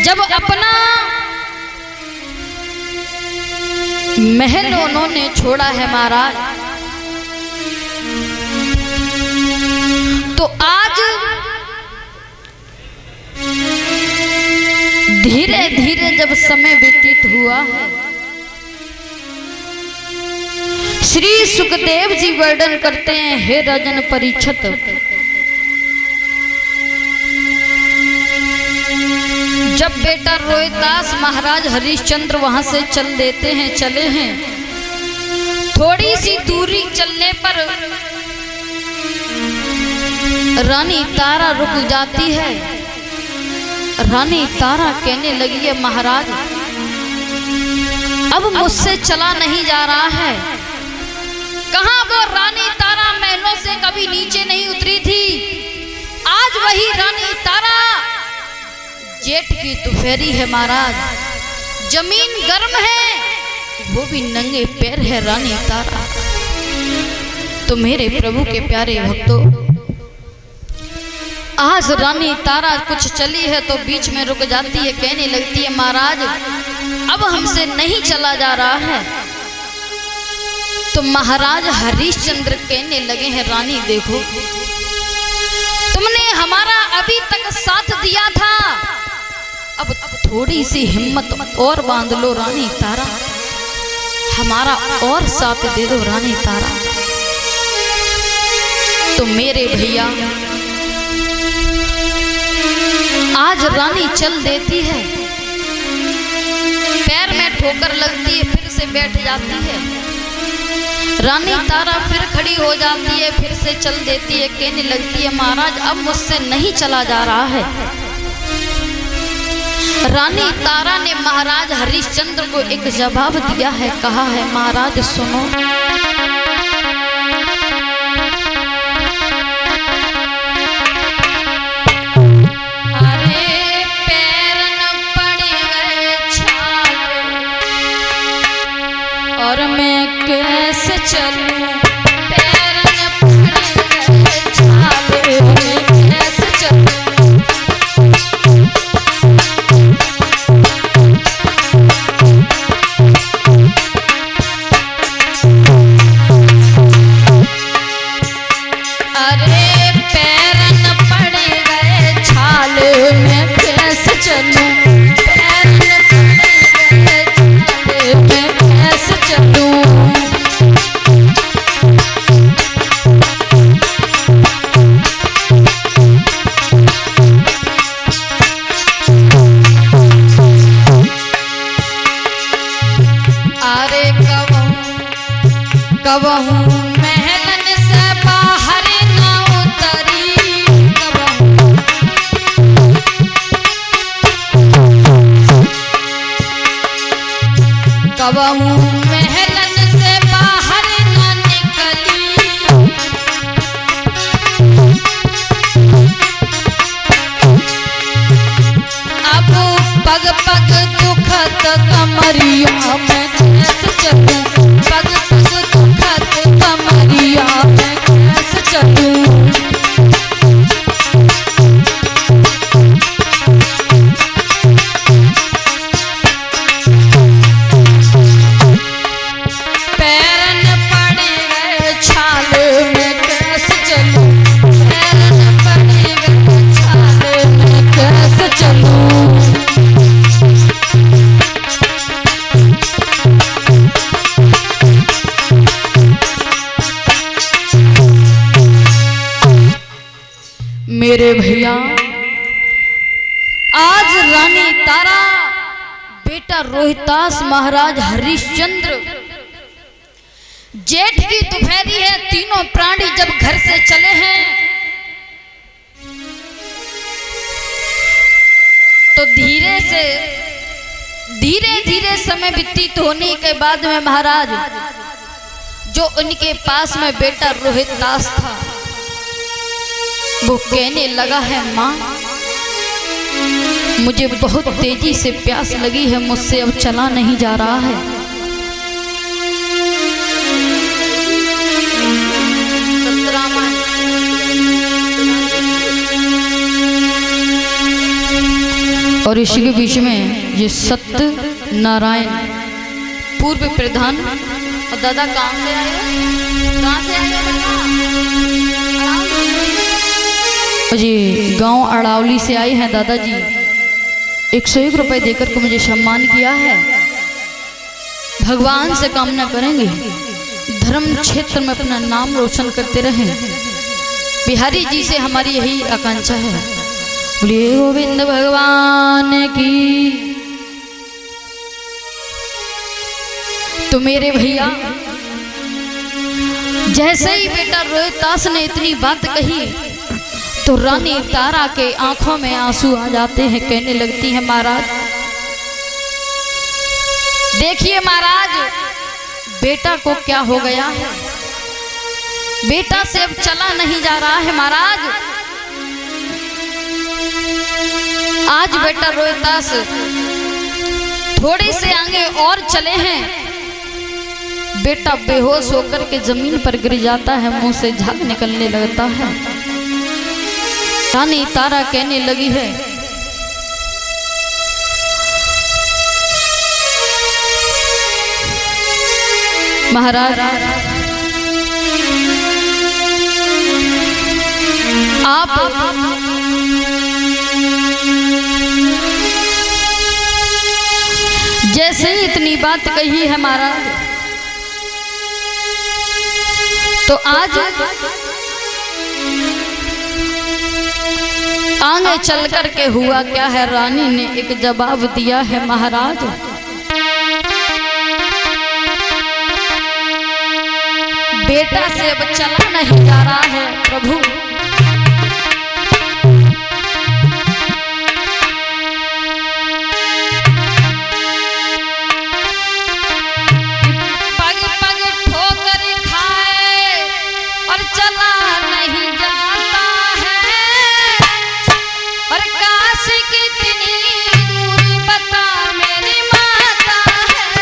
जब अपना महल उन्होंने छोड़ा है महाराज, तो आज धीरे धीरे जब समय व्यतीत हुआ है, श्री सुखदेव जी वर्णन करते हैं, हे राजन परीक्षित, जब बेटा रोहिदास महाराज हरिश्चंद्र वहां से चले हैं, थोड़ी सी दूरी चलने पर रानी तारा रुक जाती है। रानी तारा कहने लगी है, महाराज अब मुझसे चला नहीं जा रहा है। कहां वो रानी तारा महलों से कभी नीचे नहीं उतरी थी, आज वही रानी तारा जेठ की दोपहरी है महाराज, जमीन गर्म है, वो भी नंगे पैर है रानी तारा। तो मेरे प्रभु के प्यारे भक्तों, आज रानी तारा कुछ चली है तो बीच में रुक जाती है, कहने लगती है, महाराज अब हमसे नहीं चला जा रहा है। तो महाराज हरिश्चंद्र कहने लगे हैं, रानी देखो, तुमने हमारा अभी तक साथ दिया था, अब थोड़ी सी हिम्मत और बांध लो रानी तारा, हमारा और साथ दे दो रानी तारा। तो मेरे भैया आज रानी चल देती है, पैर में ठोकर लगती है, फिर से बैठ जाती है। रानी तारा फिर खड़ी हो जाती है, फिर से चल देती है, कहने लगती है, महाराज अब मुझसे नहीं चला जा रहा है। रानी तारा ने महाराज हरिश्चंद्र को एक जवाब दिया है, कहा है, महाराज सुनो, और मैं कैसे चलूं, पैर न पड़े छाले, कैसे चलूं। अरे पैर न पड़े गए छाले, मैं कैसे चलूं, पैर न पड़े गए छाले, मैं कैसे चलूं। अरे कबहू महलन से बाहर न उतरी, कबहू महलन से बाहर न निकली। अब पग पग दुखत कमरिया में कैसे चलूं, पग पग दुखत कमरिया में कैसे चलूं। पैर न पड़े गए छाले में कैसे चलूं, पैर न पड़े गए छाले में कैसे चलूं। मेरे भैया आज रानी तारा, बेटा रोहिदास महाराज हरिश्चंद्र, जेठ की दोपहरी है, तीनों प्राणी जब घर से चले हैं तो धीरे धीरे समय व्यतीत होने के बाद में महाराज जो उनके पास में बेटा रोहिदास था, वो कहने लगा है, माँ मुझे बहुत तेजी से प्यास लगी है, मुझसे अब चला नहीं जा रहा है। और इसी के बीच में ये सत्य नारायण पूर्व प्रधान। और दादा कहाँ से आए? कहाँ से आए दादा? जी गांव अड़ावली से आए हैं दादाजी। 101 रुपए देकर के मुझे सम्मान किया है। भगवान से कामना करेंगे धर्म क्षेत्र में अपना नाम रोशन करते रहें। बिहारी जी से हमारी यही आकांक्षा है। बोलिए गोविंद भगवान की। तो मेरे भैया जैसे ही बेटा रोहितास ने इतनी बात कही तो रानी तारा के आंखों में आंसू आ जाते हैं। कहने लगती है महाराज देखिए महाराज बेटा को क्या हो गया है। बेटा से अब चला नहीं जा रहा है महाराज। आज बेटा रोहितास थोड़े से आगे और चले हैं, बेटा बेहोश होकर के जमीन पर गिर जाता है, मुंह से झाग निकलने लगता है। रानी तारा कहने लगी है महाराज आप जैसे ही इतनी बात कही है महाराज तो आज आगे चल कर के हुआ क्या है। रानी ने एक जवाब दिया है महाराज बेटा से अब चला नहीं जा रहा है प्रभु। पग पग ठोकर खाए और चला नहीं जाता है। और काश कितनी दूर बता मेरी माता है।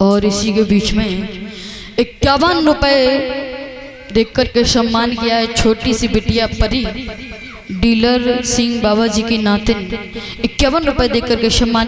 और इसी के बीच में 51 रुपए देख करके सम्मान किया है छोटी सी बिटिया परी डीलर सिंह बाबा जी की नातिन 51 रुपए देख करके सम्मान